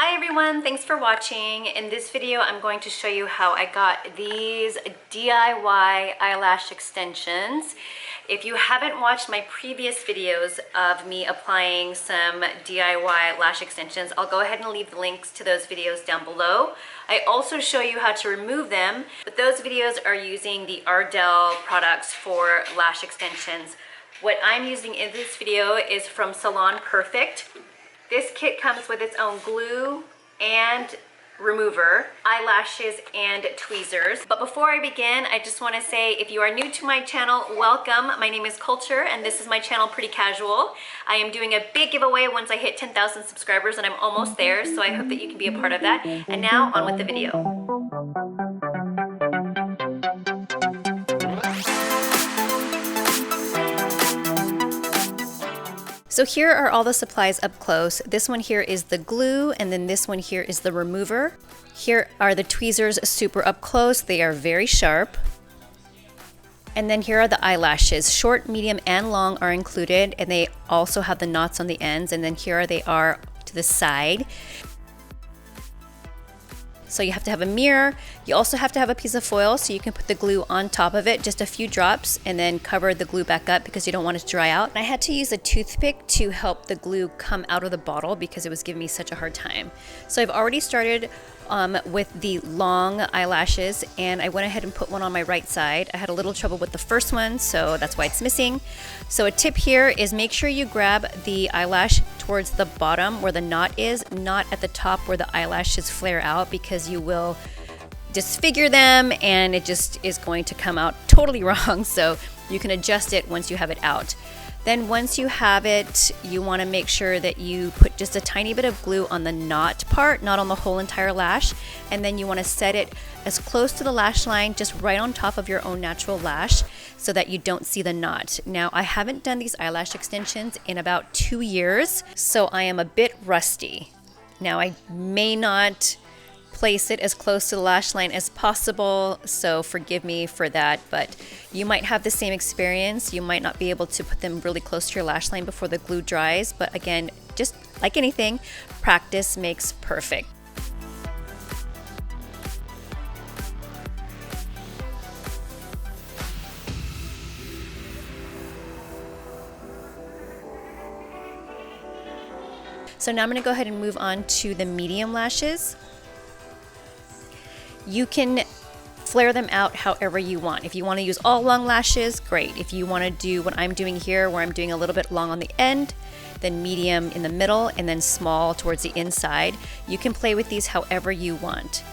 Hi everyone, thanks for watching. In this video, I'm going to show you how I got these DIY eyelash extensions. If you haven't watched my previous videos of me applying some DIY lash extensions, I'll go ahead and leave the links to those videos down below. I also show you how to remove them, but those videos are using the Ardell products for lash extensions. What I'm using in this video is from Salon Perfect. This kit comes with its own glue and remover, eyelashes, and tweezers. But before I begin, I just want to say if you are new to my channel, welcome. My name is Culture and this is my channel Pretty Casual. I am doing a big giveaway once I hit 10,000 subscribers and I'm almost there, so I hope that you can be a part of that. And now on with the video. So here are all the supplies up close. This one here is the glue, and then this one here is the remover. Here are the tweezers super up close. They are very sharp. And then here are the eyelashes. Short, medium, and long are included, and they also have the knots on the ends. And then here they are to the side. So you have to have a mirror. You also have to have a piece of foil so you can put the glue on top of it, just a few drops, and then cover the glue back up because you don't want it to dry out. And I had to use a toothpick to help the glue come out of the bottle because it was giving me such a hard time. So I've already started with the long eyelashes, and I went ahead and put one on my right side. I had a little trouble with the first one, so that's why it's missing. So a tip here is make sure you grab the eyelash towards the bottom where the knot is, not at the top where the eyelashes flare out, because you will disfigure them and it just is going to come out totally wrong. So you can adjust it once you have it out. Then once you have it, you want to make sure that you put just a tiny bit of glue on the knot part, not on the whole entire lash. And then you want to set it as close to the lash line, just right on top of your own natural lash, so that you don't see the knot. Now, I haven't done these eyelash extensions in about 2 years, so I am a bit rusty. Now, I may not place it as close to the lash line as possible, so forgive me for that, but you might have the same experience. You might not be able to put them really close to your lash line before the glue dries, but again, just like anything, practice makes perfect. So now I'm going to go ahead and move on to the medium lashes. You can flare them out however you want. If you want to use all long lashes, great. If you want to do what I'm doing here, where I'm doing a little bit long on the end, then medium in the middle, and then small towards the inside, you can play with these however you want.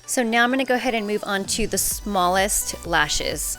So now I'm going to go ahead and move on to the smallest lashes.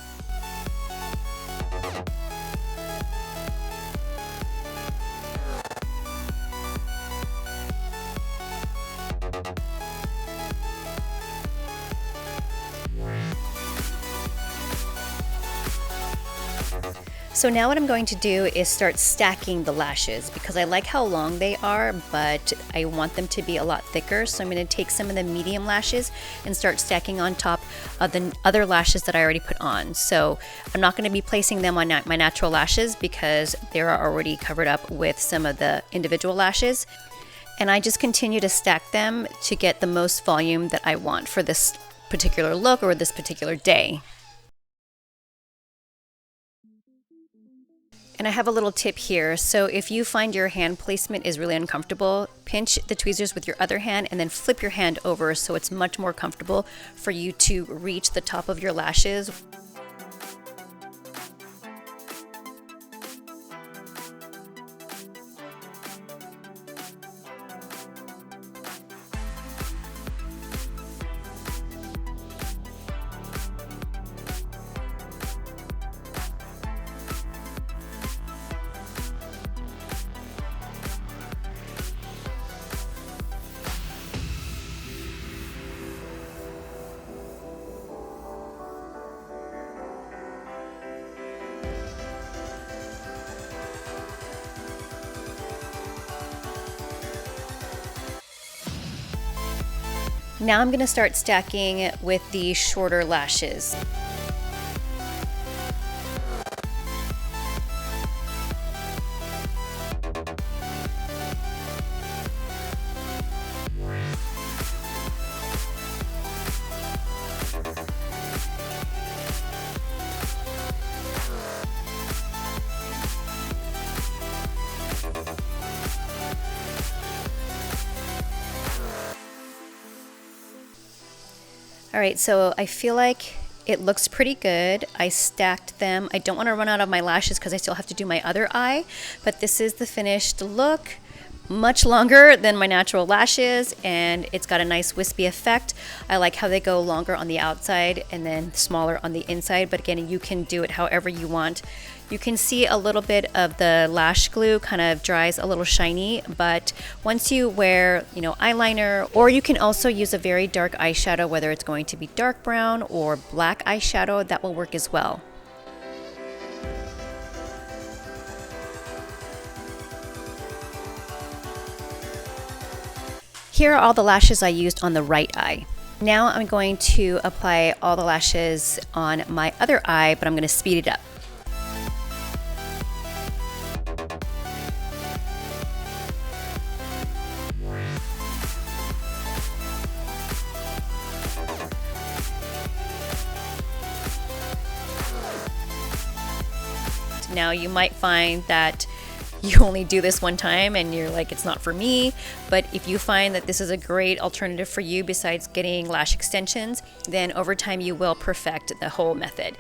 So now what I'm going to do is start stacking the lashes because I like how long they are, but I want them to be a lot thicker. So I'm going to take some of the medium lashes and start stacking on top of the other lashes that I already put on. So I'm not going to be placing them on my natural lashes because they are already covered up with some of the individual lashes. And I just continue to stack them to get the most volume that I want for this particular look or this particular day. And I have a little tip here. So if you find your hand placement is really uncomfortable, pinch the tweezers with your other hand and then flip your hand over so it's much more comfortable for you to reach the top of your lashes. Now I'm gonna start stacking with the shorter lashes. All right, so I feel like it looks pretty good. I stacked them. I don't want to run out of my lashes because I still have to do my other eye, but this is the finished look. Much longer than my natural lashes, and it's got a nice wispy effect. I like how they go longer on the outside and then smaller on the inside, but again, you can do it however you want. You can see a little bit of the lash glue kind of dries a little shiny, but once you wear, eyeliner, or you can also use a very dark eyeshadow, whether it's going to be dark brown or black eyeshadow, that will work as well. Here are all the lashes I used on the right eye. Now I'm going to apply all the lashes on my other eye, but I'm going to speed it up. Now you might find that you only do this one time and you're like, it's not for me. But if you find that this is a great alternative for you besides getting lash extensions, then over time you will perfect the whole method.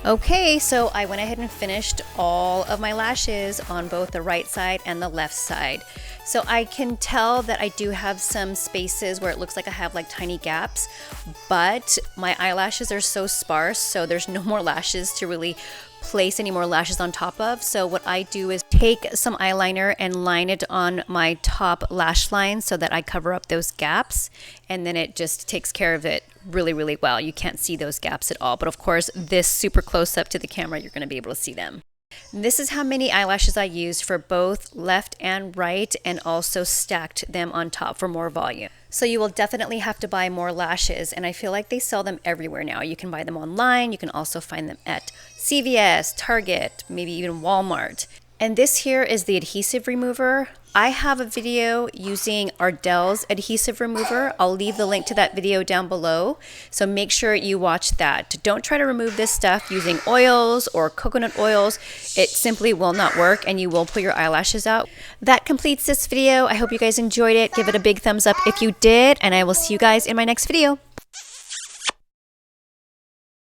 Okay, so I went ahead and finished all of my lashes on both the right side and the left side. So I can tell that I do have some spaces where it looks like I have like tiny gaps, but my eyelashes are so sparse, so there's no more lashes to really place any more lashes on top of. So what I do is take some eyeliner and line it on my top lash line so that I cover up those gaps, and then it just takes care of it really, really well. You can't see those gaps at all, but of course this super close up to the camera, you're going to be able to see them. This is how many eyelashes I used for both left and right, and also stacked them on top for more volume. So you will definitely have to buy more lashes, and I feel like they sell them everywhere now. You can buy them online. You can also find them at CVS, Target, maybe even Walmart. And this here is the adhesive remover. I have a video using Ardell's adhesive remover. I'll leave the link to that video down below, so make sure you watch that. Don't try to remove this stuff using oils or coconut oils. It simply will not work and you will pull your eyelashes out. That completes this video. I hope you guys enjoyed it. Give it a big thumbs up if you did, and I will see you guys in my next video.